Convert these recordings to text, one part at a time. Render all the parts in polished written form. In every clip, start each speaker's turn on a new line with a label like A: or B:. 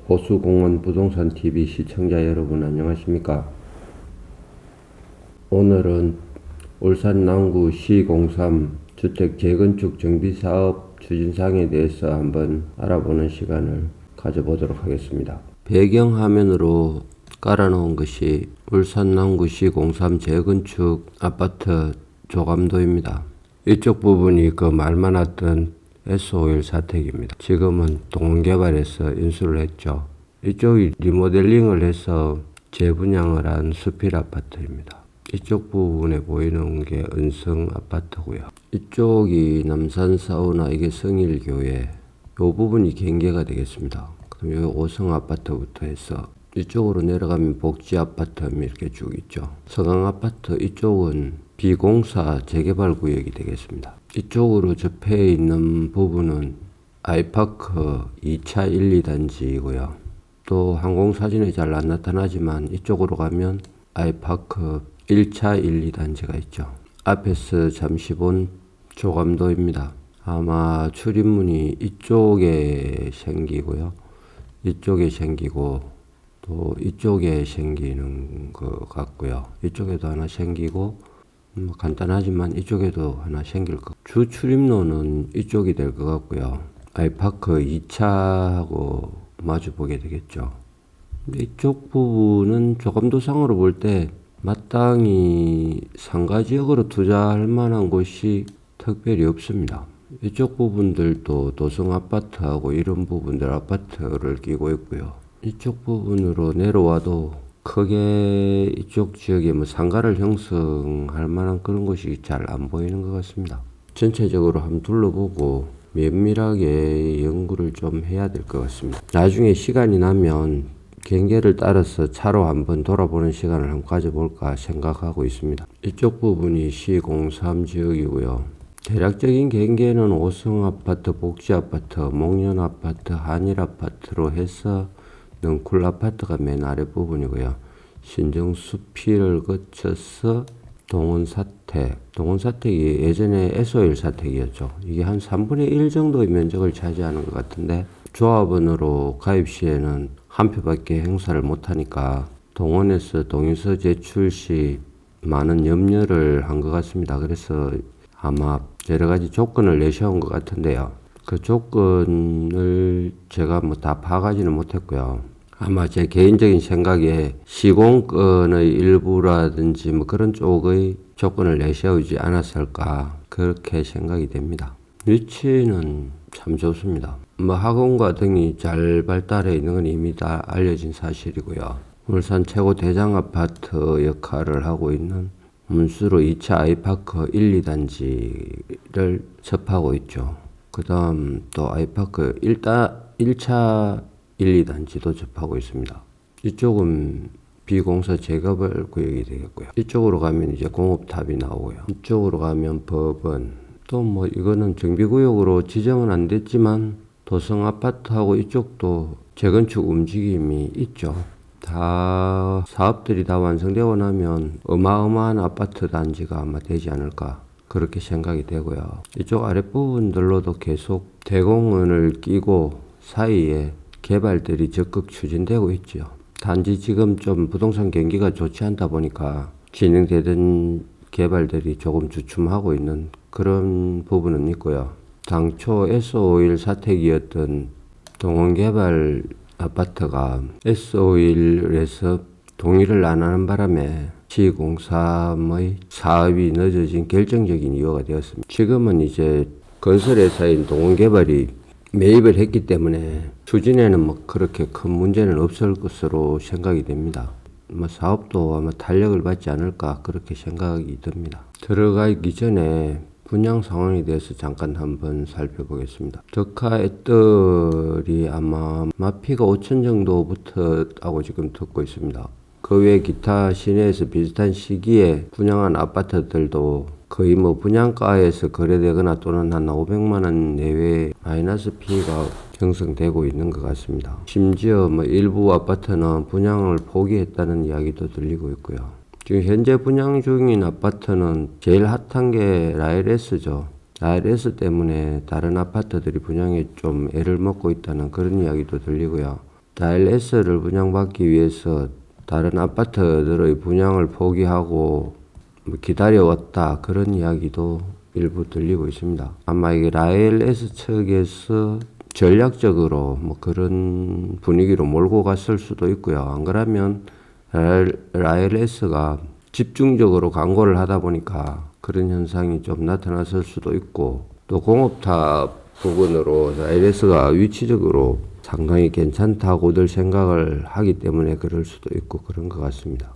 A: 호수공원 부동산TV 시청자 여러분 안녕하십니까? 오늘은 울산 남구 C03 주택 재건축 정비사업 추진사항에 대해서 한번 알아보는 시간을 가져보도록 하겠습니다. 배경화면으로 깔아놓은 것이 울산 남구 C03 재건축 아파트 조감도입니다. 이쪽 부분이 그 말 많았던 S51 사택입니다. 지금은 동원개발에서 인수를 했죠. 이쪽이 리모델링을 해서 재분양을 한 수필 아파트입니다. 이쪽 부분에 보이는 게 은성 아파트고요. 이쪽이 남산 사우나, 이게 성일교회, 이 부분이 경계가 되겠습니다. 그럼 여기 오성 아파트부터 해서 이쪽으로 내려가면 복지 아파트 이렇게 쭉 있죠. 서강 아파트 이쪽은 비공사 재개발 구역이 되겠습니다. 이쪽으로 접해 있는 부분은 아이파크 2차 1, 2단지이고요. 또 항공사진에 잘 안 나타나지만 이쪽으로 가면 아이파크 1차 1, 2단지가 있죠. 앞에서 잠시 본 조감도입니다. 아마 출입문이 이쪽에 생기고요. 이쪽에 생기고 또 이쪽에 생기는 것 같고요. 이쪽에도 하나 생기고 간단하지만 이쪽에도 하나 생길 것. 주 출입로는 이쪽이 될 것 같고요. 아이파크 2차하고 마주 보게 되겠죠. 근데 이쪽 부분은 조감도상으로 볼 때 마땅히 상가지역으로 투자할 만한 곳이 특별히 없습니다. 이쪽 부분들도 도성 아파트하고 이런 부분들 아파트를 끼고 있고요. 이쪽 부분으로 내려와도 크게 이쪽 지역에 뭐 상가를 형성할 만한 그런 곳이 잘 안 보이는 것 같습니다. 전체적으로 한번 둘러보고 면밀하게 연구를 좀 해야 될 것 같습니다. 나중에 시간이 나면 경계를 따라서 차로 한번 돌아보는 시간을 한번 가져볼까 생각하고 있습니다. 이쪽 부분이 C03 지역이고요. 대략적인 경계는 오성아파트, 복지아파트, 목련아파트, 한일아파트로 해서 능쿨 아파트가 맨 아래 부분이고요. 신정수필을 거쳐서 동원사택이 예전에 S51 사택이었죠. 이게 한 3분의 1 정도의 면적을 차지하는 것 같은데 조합원으로 가입 시에는 한 표밖에 행사를 못하니까 동원에서 동의서 제출 시 많은 염려를 한 것 같습니다. 그래서 아마 여러 가지 조건을 내세운 것 같은데요. 그 조건을 제가 뭐 다 파악하지는 못했고요. 아마 제 개인적인 생각에 시공권의 일부라든지 뭐 그런 쪽의 조건을 내세우지 않았을까 그렇게 생각이 됩니다. 위치는 참 좋습니다. 뭐 학원과 등이 잘 발달해 있는 건 이미 다 알려진 사실이고요. 울산 최고 대장 아파트 역할을 하고 있는 문수로 2차 아이파크 1, 2단지를 접하고 있죠. 그 다음 또 아이파크 1차 1, 2단지도 접하고 있습니다. 이쪽은 비공사 재개발 구역이 되겠고요. 이쪽으로 가면 이제 공업탑이 나오고요. 이쪽으로 가면 법원, 또 뭐 이거는 정비구역으로 지정은 안 됐지만 도성 아파트하고 이쪽도 재건축 움직임이 있죠. 다 사업들이 다 완성되고 나면 어마어마한 아파트 단지가 아마 되지 않을까 그렇게 생각이 되고요. 이쪽 아랫부분들로도 계속 대공원을 끼고 사이에 개발들이 적극 추진되고 있죠. 단지 지금 좀 부동산 경기가 좋지 않다 보니까 진행되던 개발들이 조금 주춤하고 있는 그런 부분은 있고요. 당초 S51 사택이었던 동원개발 아파트가 S51에서 동의를 안 하는 바람에 C03의 사업이 늦어진 결정적인 이유가 되었습니다. 지금은 이제 건설회사인 동원개발이 매입을 했기 때문에 추진에는 뭐 그렇게 큰 문제는 없을 것으로 생각이 됩니다. 뭐 사업도 아마 탄력을 받지 않을까 그렇게 생각이 듭니다. 들어가기 전에 분양 상황에 대해서 잠깐 한번 살펴보겠습니다. 덕화 애들이 아마 마피가 5천 정도부터 하고 지금 듣고 있습니다. 그 외 기타 시내에서 비슷한 시기에 분양한 아파트들도 거의 뭐 분양가에서 거래되거나 또는 한 500만 원 내외 마이너스 피해가 형성되고 있는 것 같습니다. 심지어 뭐 일부 아파트는 분양을 포기했다는 이야기도 들리고 있고요. 지금 현재 분양 중인 아파트는 제일 핫한 게 라일S죠. 라일S 때문에 다른 아파트들이 분양에 좀 애를 먹고 있다는 그런 이야기도 들리고요. 라엘 S를 분양받기 위해서 다른 아파트들의 분양을 포기하고 기다려왔다, 그런 이야기도 일부 들리고 있습니다. 아마 이게 라엘 S 측에서 전략적으로 그런 분위기로 몰고 갔을 수도 있고요. 안 그러면 라엘 S가 집중적으로 광고를 하다 보니까 그런 현상이 좀 나타났을 수도 있고, 또 공업탑 부분으로 라엘 S가 위치적으로 상당히 괜찮다고들 생각을 하기 때문에 그럴 수도 있고 그런 것 같습니다.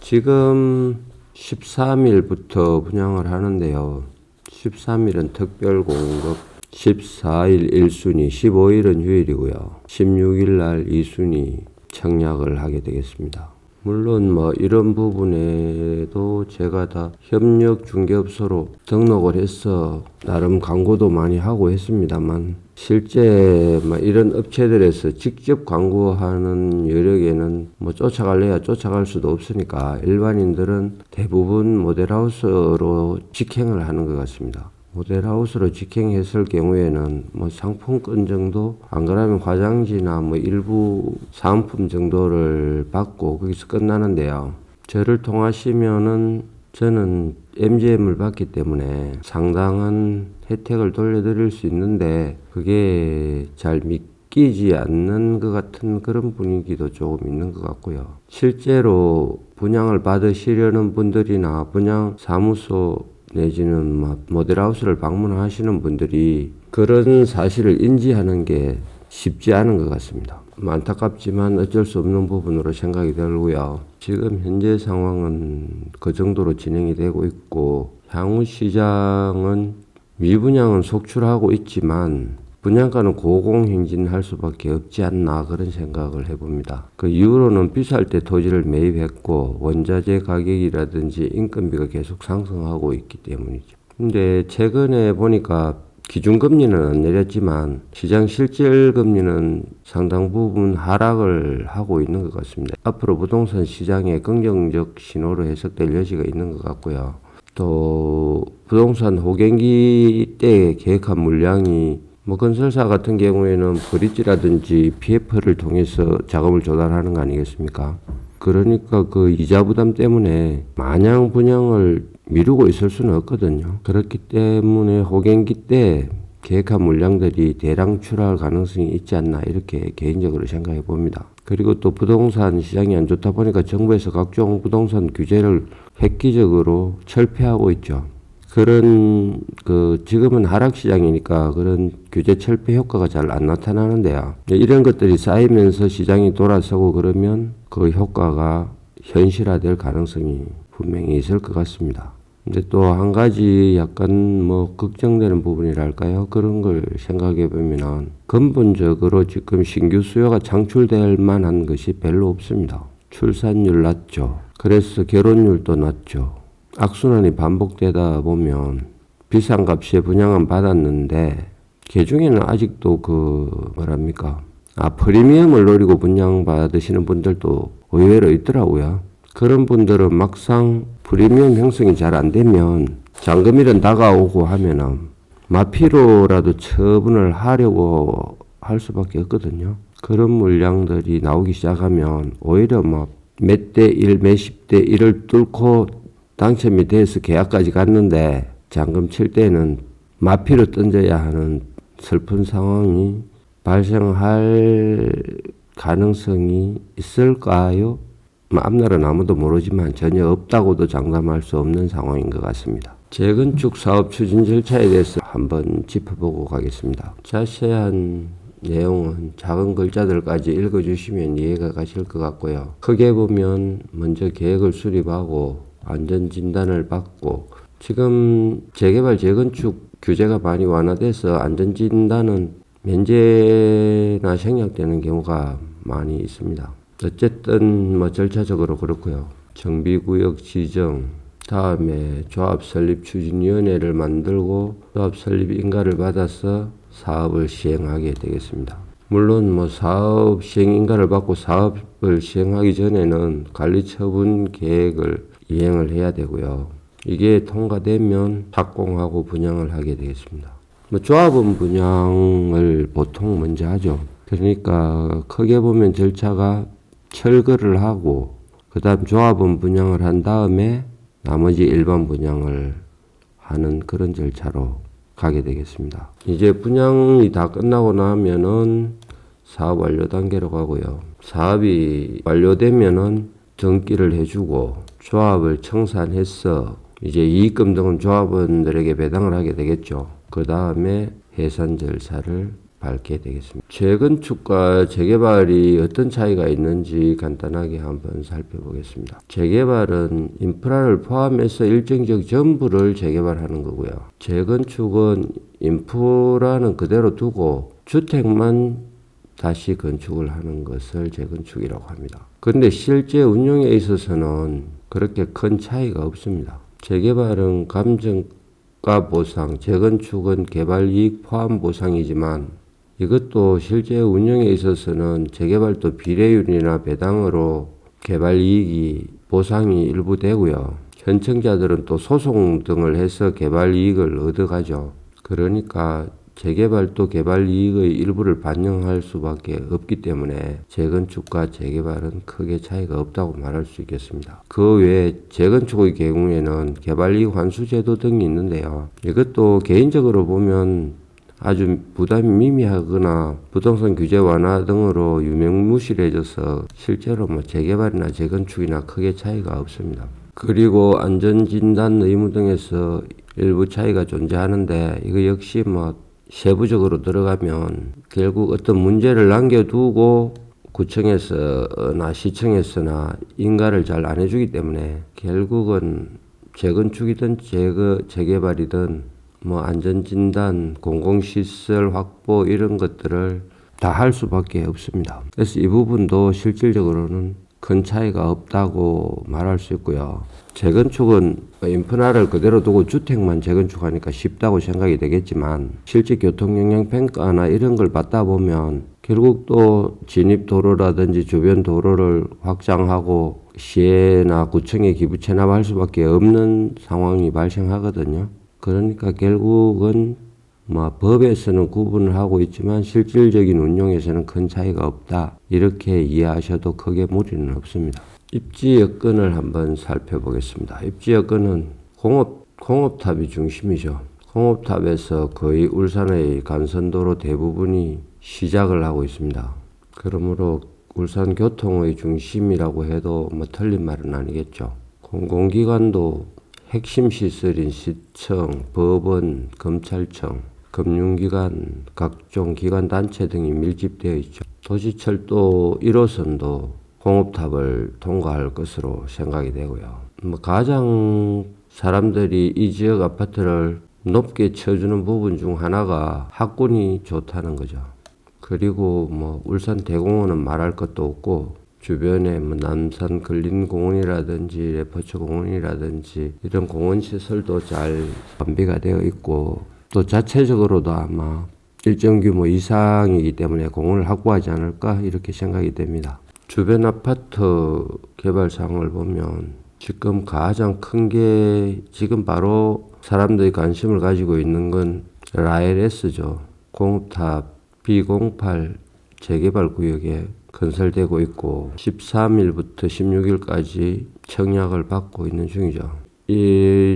A: 지금 13일부터 분양을 하는데요. 13일은 특별공급, 14일 1순위, 15일은 휴일이고요. 16일 날 2순위 청약을 하게 되겠습니다. 물론 이런 부분에도 제가 다 협력 중개업소로 등록을 해서 나름 광고도 많이 하고 했습니다만, 실제 이런 업체들에서 직접 광고하는 여력에는 쫓아갈래야 쫓아갈 수도 없으니까 일반인들은 대부분 모델하우스로 직행을 하는 것 같습니다. 모델하우스로 직행했을 경우에는 상품권 정도, 안 그러면 화장지나 일부 사은품 정도를 받고 거기서 끝나는데요. 저를 통하시면은 저는 MGM을 받기 때문에 상당한 혜택을 돌려드릴 수 있는데, 그게 잘 믿기지 않는 것 같은 그런 분위기도 조금 있는 것 같고요. 실제로 분양을 받으시려는 분들이나 분양 사무소 내지는 모델하우스를 방문하시는 분들이 그런 사실을 인지하는 게 쉽지 않은 것 같습니다. 안타깝지만 어쩔 수 없는 부분으로 생각이 들고요. 지금 현재 상황은 그 정도로 진행이 되고 있고, 향후 시장은 미분양은 속출하고 있지만 분양가는 고공행진할 수밖에 없지 않나, 그런 생각을 해봅니다. 그 이후로는 비쌀 때 토지를 매입했고 원자재 가격이라든지 인건비가 계속 상승하고 있기 때문이죠. 근데 최근에 보니까 기준금리는 안 내렸지만 시장 실질금리는 상당 부분 하락을 하고 있는 것 같습니다. 앞으로 부동산 시장에 긍정적 신호로 해석될 여지가 있는 것 같고요. 또 부동산 호갱기 때 계획한 물량이 건설사 같은 경우에는 브릿지라든지 PF를 통해서 자금을 조달하는 거 아니겠습니까? 그러니까 그 이자 부담 때문에 마냥 분양을 미루고 있을 수는 없거든요. 그렇기 때문에 호갱기 때 계획한 물량들이 대량 출하할 가능성이 있지 않나, 이렇게 개인적으로 생각해 봅니다. 그리고 또 부동산 시장이 안 좋다 보니까 정부에서 각종 부동산 규제를 획기적으로 철폐하고 있죠. 그런 지금은 하락 시장이니까 그런 규제 철폐 효과가 잘 안 나타나는데요. 이런 것들이 쌓이면서 시장이 돌아서고 그러면 그 효과가 현실화될 가능성이 분명히 있을 것 같습니다. 근데 또 한 가지 약간 걱정되는 부분이랄까요? 그런 걸 생각해 보면은 근본적으로 지금 신규 수요가 창출될 만한 것이 별로 없습니다. 출산율 낮죠. 그래서 결혼율도 낮죠. 악순환이 반복되다 보면 비싼 값에 분양은 받았는데 그 중에는 아직도 프리미엄을 노리고 분양 받으시는 분들도 의외로 있더라고요. 그런 분들은 막상 프리미엄 형성이 잘 안 되면 잔금일은 다가오고 하면은 마피로라도 처분을 하려고 할 수밖에 없거든요. 그런 물량들이 나오기 시작하면 오히려 몇 대 1, 몇십 대 1을 뚫고 당첨이 돼서 계약까지 갔는데 잔금 칠 때는 마피로 던져야 하는 슬픈 상황이 발생할 가능성이 있을까요? 앞날은 아무도 모르지만 전혀 없다고도 장담할 수 없는 상황인 것 같습니다. 재건축 사업 추진 절차에 대해서 한번 짚어보고 가겠습니다. 자세한 내용은 작은 글자들까지 읽어주시면 이해가 가실 것 같고요. 크게 보면 먼저 계획을 수립하고 안전진단을 받고, 지금 재개발 재건축 규제가 많이 완화돼서 안전진단은 면제나 생략되는 경우가 많이 있습니다. 어쨌든 절차적으로 그렇고요. 정비구역 지정, 다음에 조합 설립 추진위원회를 만들고 조합 설립 인가를 받아서 사업을 시행하게 되겠습니다. 물론 사업 시행 인가를 받고 사업을 시행하기 전에는 관리처분 계획을 이행을 해야 되고요. 이게 통과되면 착공하고 분양을 하게 되겠습니다. 조합은 분양을 보통 먼저 하죠. 그러니까 크게 보면 절차가 철거를 하고 그 다음 조합원 분양을 한 다음에 나머지 일반 분양을 하는 그런 절차로 가게 되겠습니다. 이제 분양이 다 끝나고 나면은 사업 완료 단계로 가고요. 사업이 완료되면은 등기를 해주고 조합을 청산해서 이제 이익금 등은 조합원들에게 배당을 하게 되겠죠. 그 다음에 해산 절차를 밟게 되겠습니다. 재건축과 재개발이 어떤 차이가 있는지 간단하게 한번 살펴보겠습니다. 재개발은 인프라를 포함해서 일정적 전부를 재개발하는 거고요. 재건축은 인프라는 그대로 두고 주택만 다시 건축을 하는 것을 재건축이라고 합니다. 그런데 실제 운영에 있어서는 그렇게 큰 차이가 없습니다. 재개발은 감정가 보상, 재건축은 개발이익 포함 보상이지만 이것도 실제 운영에 있어서는 재개발도 비례율이나 배당으로 개발이익이 보상이 일부 되고요. 현청자들은 또 소송 등을 해서 개발이익을 얻어가죠. 그러니까 재개발도 개발이익의 일부를 반영할 수밖에 없기 때문에 재건축과 재개발은 크게 차이가 없다고 말할 수 있겠습니다. 그 외에 재건축의 경우에는 개발이익 환수제도 등이 있는데요. 이것도 개인적으로 보면 아주 부담이 미미하거나 부동산 규제 완화 등으로 유명무실해져서 실제로 재개발이나 재건축이나 크게 차이가 없습니다. 그리고 안전진단 의무 등에서 일부 차이가 존재하는데 이거 역시 세부적으로 들어가면 결국 어떤 문제를 남겨두고 구청에서나 시청에서나 인가를 잘 안 해주기 때문에 결국은 재건축이든 재개발이든 안전진단, 공공시설 확보 이런 것들을 다 할 수밖에 없습니다. 그래서 이 부분도 실질적으로는 큰 차이가 없다고 말할 수 있고요. 재건축은 인프라를 그대로 두고 주택만 재건축하니까 쉽다고 생각이 되겠지만 실제 교통영향평가나 이런 걸 받다 보면 결국 또 진입도로라든지 주변 도로를 확장하고 시에나 구청에 기부 체납할 수밖에 없는 상황이 발생하거든요. 그러니까 결국은 법에서는 구분을 하고 있지만 실질적인 운용에서는 큰 차이가 없다. 이렇게 이해하셔도 크게 무리는 없습니다. 입지 여건을 한번 살펴보겠습니다. 입지 여건은 공업탑이 중심이죠. 공업탑에서 거의 울산의 간선도로 대부분이 시작을 하고 있습니다. 그러므로 울산 교통의 중심이라고 해도 틀린 말은 아니겠죠. 공공기관도 핵심 시설인 시청, 법원, 검찰청, 금융기관, 각종 기관 단체 등이 밀집되어 있죠. 도시철도 1호선도 공업탑을 통과할 것으로 생각이 되고요. 가장 사람들이 이 지역 아파트를 높게 쳐주는 부분 중 하나가 학군이 좋다는 거죠. 그리고 울산 대공원은 말할 것도 없고 주변에 남산 근린공원이라든지 레포츠공원이라든지 이런 공원시설도 잘 완비가 되어 있고 또 자체적으로도 아마 일정 규모 이상이기 때문에 공원을 확보하지 않을까 이렇게 생각이 됩니다. 주변 아파트 개발 사항을 보면 지금 가장 큰 게 지금 바로 사람들이 관심을 가지고 있는 건 라엘S죠. 공업탑 B08 재개발 구역에 건설되고 있고 13일부터 16일까지 청약을 받고 있는 중이죠.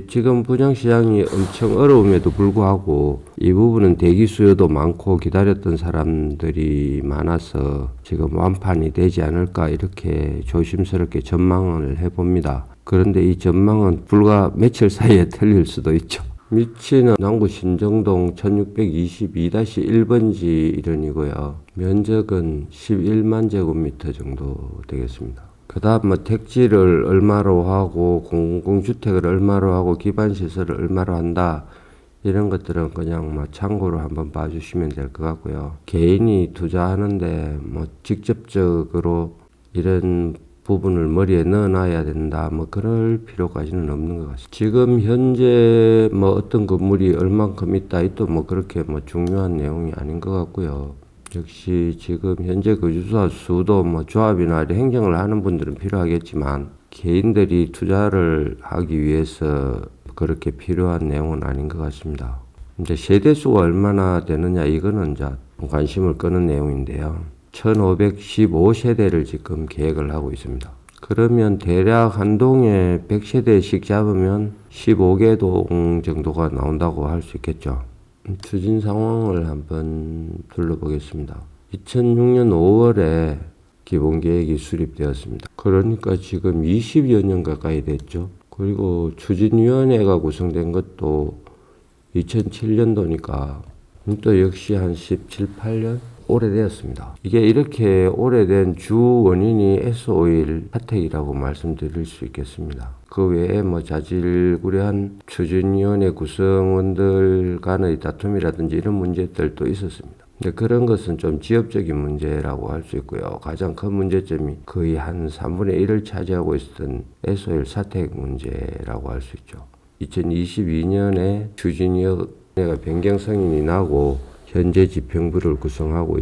A: 지금 분양시장이 엄청 어려움에도 불구하고 이 부분은 대기 수요도 많고 기다렸던 사람들이 많아서 지금 완판이 되지 않을까 이렇게 조심스럽게 전망을 해봅니다. 그런데 이 전망은 불과 며칠 사이에 틀릴 수도 있죠. 위치는 남구 신정동 1622-1번지 일원이고요. 면적은 11만 제곱미터 정도 되겠습니다. 그 다음 택지를 얼마로 하고 공공주택을 얼마로 하고 기반시설을 얼마로 한다 이런 것들은 그냥 참고로 한번 봐주시면 될 것 같고요. 개인이 투자하는데 직접적으로 이런 부분을 머리에 넣어놔야 된다. 그럴 필요까지는 없는 것 같습니다. 지금 현재 어떤 건물이 얼만큼 있다. 이 또 그렇게 중요한 내용이 아닌 것 같고요. 역시 지금 현재 거주자 수도 조합이나 행정을 하는 분들은 필요하겠지만 개인들이 투자를 하기 위해서 그렇게 필요한 내용은 아닌 것 같습니다. 이제 세대수가 얼마나 되느냐 이거는 이제 관심을 끄는 내용인데요. 1515세대를 지금 계획을 하고 있습니다. 그러면 대략 한 동에 100세대씩 잡으면 15개 동 정도가 나온다고 할 수 있겠죠. 추진 상황을 한번 둘러보겠습니다. 2006년 5월에 기본계획이 수립되었습니다. 그러니까 지금 20여 년 가까이 됐죠. 그리고 추진위원회가 구성된 것도 2007년도니까 또 역시 한 17, 8년 오래되었습니다. 이게 이렇게 오래된 주 원인이 S-오일 사택이라고 말씀드릴 수 있겠습니다. 그 외에 뭐 자질구레한 추진위원회 구성원들 간의 다툼이라든지 이런 문제들도 있었습니다. 근데 그런 것은 좀 지역적인 문제라고 할 수 있고요. 가장 큰 문제점이 거의 한 3분의 1을 차지하고 있었던 S-오일 사택 문제라고 할 수 있죠. 2022년에 추진위원회가 변경 승인이 나고 현재 집행부를 구성하고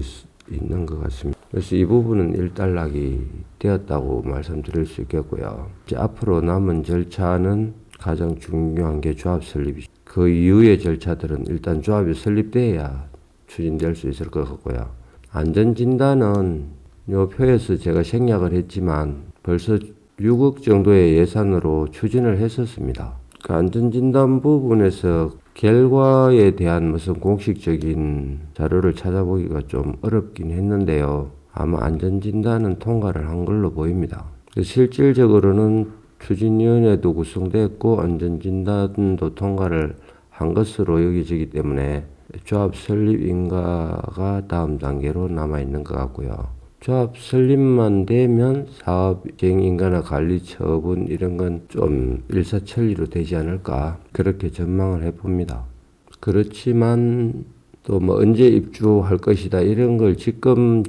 A: 있는 것 같습니다. 그래서 이 부분은 일단락이 되었다고 말씀드릴 수 있겠고요. 이제 앞으로 남은 절차는 가장 중요한 게 조합 설립이죠. 그 이후의 절차들은 일단 조합이 설립돼야 추진될 수 있을 것 같고요. 안전진단은 요 표에서 제가 생략을 했지만 벌써 6억 정도의 예산으로 추진을 했었습니다. 그 안전진단 부분에서 결과에 대한 무슨 공식적인 자료를 찾아보기가 좀 어렵긴 했는데요. 아마 안전진단은 통과를 한 걸로 보입니다. 실질적으로는 추진위원회도 구성됐고 안전진단도 통과를 한 것으로 여겨지기 때문에 조합 설립 인가가 다음 단계로 남아있는 것 같고요. 조합 설립만 되면 사업 시행 인가나 관리 처분 이런 건 좀 일사천리로 되지 않을까 그렇게 전망을 해봅니다. 그렇지만 또 뭐 언제 입주할 것이다 이런 걸 지금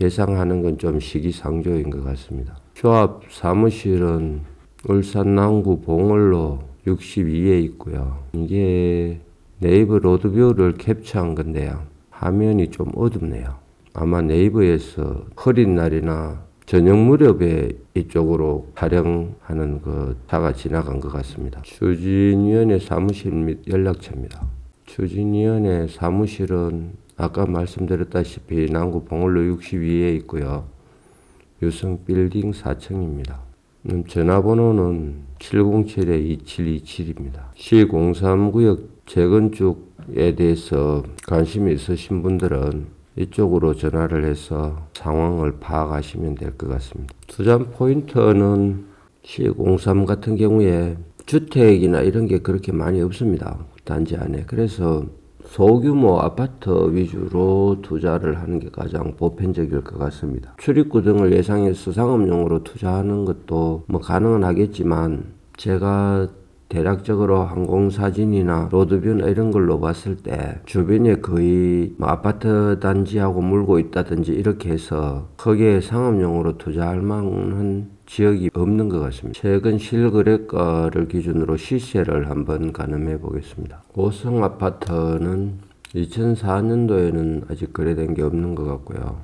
A: 예상하는 건 좀 시기상조인 것 같습니다. 조합 사무실은 울산 남구 봉을로 62에 있고요. 이게 네이버 로드뷰를 캡처한 건데요. 화면이 좀 어둡네요. 아마 네이버에서 흐린 날이나 저녁 무렵에 이쪽으로 촬영하는 그 차가 지나간 것 같습니다. 추진위원회 사무실 및 연락처입니다. 추진위원회 사무실은 아까 말씀드렸다시피 남구 봉을로 62에 있고요. 유성 빌딩 4층입니다. 전화번호는 707-2727입니다. 시공삼구역 재건축에 대해서 관심이 있으신 분들은 이쪽으로 전화를 해서 상황을 파악하시면 될 것 같습니다. 투자 포인트는 시공삼 같은 경우에 주택이나 이런 게 그렇게 많이 없습니다. 단지 안에. 그래서 소규모 아파트 위주로 투자를 하는 게 가장 보편적일 것 같습니다. 출입구 등을 예상해서 상업용으로 투자하는 것도 뭐 가능은 하겠지만 제가 대략적으로 항공사진이나 로드뷰나 이런 걸로 봤을 때 주변에 거의 뭐 아파트 단지하고 물고 있다든지 이렇게 해서 크게 상업용으로 투자할 만한 지역이 없는 것 같습니다. 최근 실거래가를 기준으로 시세를 한번 가늠해 보겠습니다. 고성 아파트는 2004년도에는 아직 거래된 게 없는 것 같고요.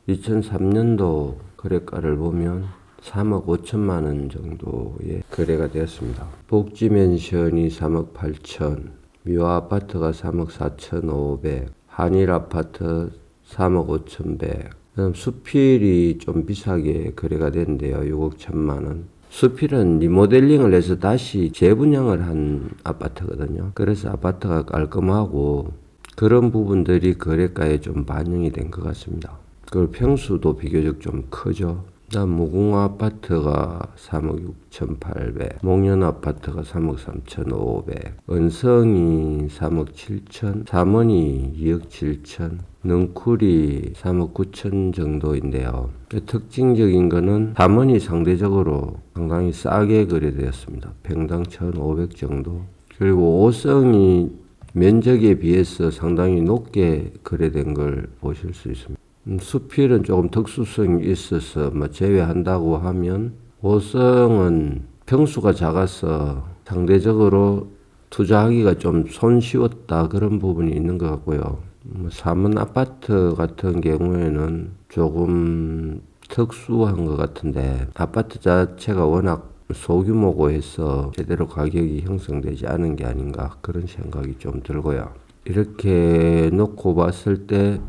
A: 2003년도 거래가를 보면 3억 5천만 원 정도의 거래가 되었습니다. 복지맨션이 3억 8천, 미화아파트가 3억 4천5백, 한일아파트 3억 5천100, 그다음 수필이 좀 비싸게 거래가 되는데요. 6억 1천만 원. 수필은 리모델링을 해서 다시 재분양을 한 아파트거든요. 그래서 아파트가 깔끔하고 그런 부분들이 거래가에 좀 반영이 된 것 같습니다. 그 평수도 비교적 좀 크죠. 그다음 무궁화 아파트가 3억 6천8백, 목련 아파트가 3억 3천5백, 은성이 3억 7천, 삼원이 2억 7천, 능쿨이 3억 9천 정도인데요. 특징적인 거는 삼원이 상대적으로 상당히 싸게 거래되었습니다. 평당 1,500 정도. 그리고 오성이 면적에 비해서 상당히 높게 거래된 걸 보실 수 있습니다. 수필은 조금 특수성이 있어서 뭐 제외한다고 하면 오성은 평수가 작아서 상대적으로 투자하기가 좀 손쉬웠다 그런 부분이 있는 것 같고요. 삼원 아파트 같은 경우에는 조금 특수한 것 같은데 아파트 자체가 워낙 소규모고 해서 제대로 가격이 형성되지 않은 게 아닌가 그런 생각이 좀 들고요. 이렇게 놓고 봤을 때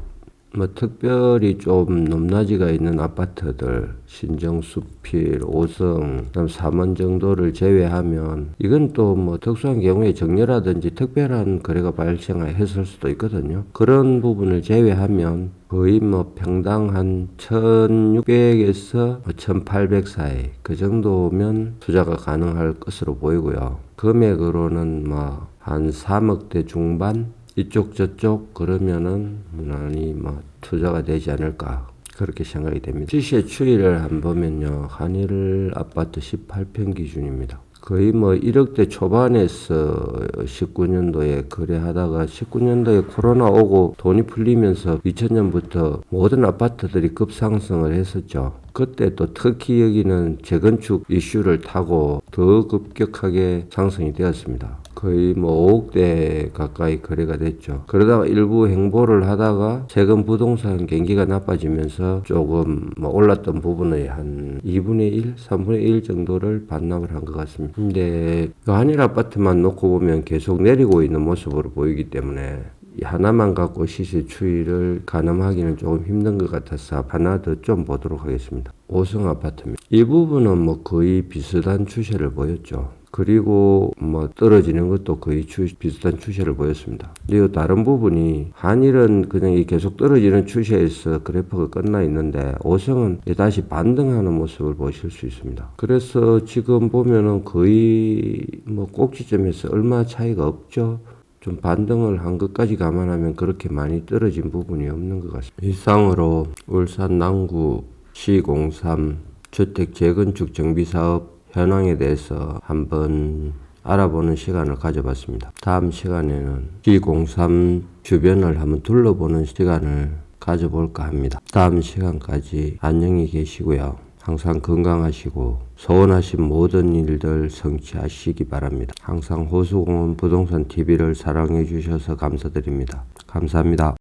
A: 뭐 특별히 좀 높낮이가 있는 아파트들 신정수필, 오성, 그다음 3원 정도를 제외하면 이건 또 뭐 특수한 경우에 정려라든지 특별한 거래가 발생했을 수도 있거든요. 그런 부분을 제외하면 거의 뭐 평당 한 1600에서 1800 사이 그 정도면 투자가 가능할 것으로 보이고요. 금액으로는 뭐 한 3억대 중반 이쪽 저쪽 그러면은 무난히 뭐 투자가 되지 않을까 그렇게 생각이 됩니다. 시세 추이를 한번 보면요. 한일 아파트 18평 기준입니다. 거의 뭐 1억대 초반에서 19년도에 거래하다가 19년도에 코로나 오고 돈이 풀리면서 2000년부터 모든 아파트들이 급상승을 했었죠. 그때 또 특히 여기는 재건축 이슈를 타고 더 급격하게 상승이 되었습니다. 거의 뭐 5억대 가까이 거래가 됐죠. 그러다가 일부 행보를 하다가 최근 부동산 경기가 나빠지면서 조금 뭐 올랐던 부분의 한 2분의 1, 3분의 1 정도를 반납을 한 것 같습니다. 근데 한일 아파트만 놓고 보면 계속 내리고 있는 모습으로 보이기 때문에 하나만 갖고 시세 추이를 가늠하기는 조금 힘든 것 같아서 하나 더 좀 보도록 하겠습니다. 오성 아파트입니다. 이 부분은 뭐 거의 비슷한 추세를 보였죠. 그리고 뭐 떨어지는 것도 거의 비슷한 추세를 보였습니다. 그리고 다른 부분이 한일은 그냥 계속 떨어지는 추세에서 그래프가 끝나 있는데 오성은 다시 반등하는 모습을 보실 수 있습니다. 그래서 지금 보면은 거의 뭐 꼭지점에서 얼마 차이가 없죠. 좀 반등을 한 것까지 감안하면 그렇게 많이 떨어진 부분이 없는 것 같습니다. 이상으로 울산 남구 C03 주택 재건축 정비사업 현황에 대해서 한번 알아보는 시간을 가져봤습니다. 다음 시간에는 C03 주변을 한번 둘러보는 시간을 가져볼까 합니다. 다음 시간까지 안녕히 계시고요. 항상 건강하시고 소원하신 모든 일들 성취하시기 바랍니다. 항상 호수공원 부동산 TV를 사랑해 주셔서 감사드립니다. 감사합니다.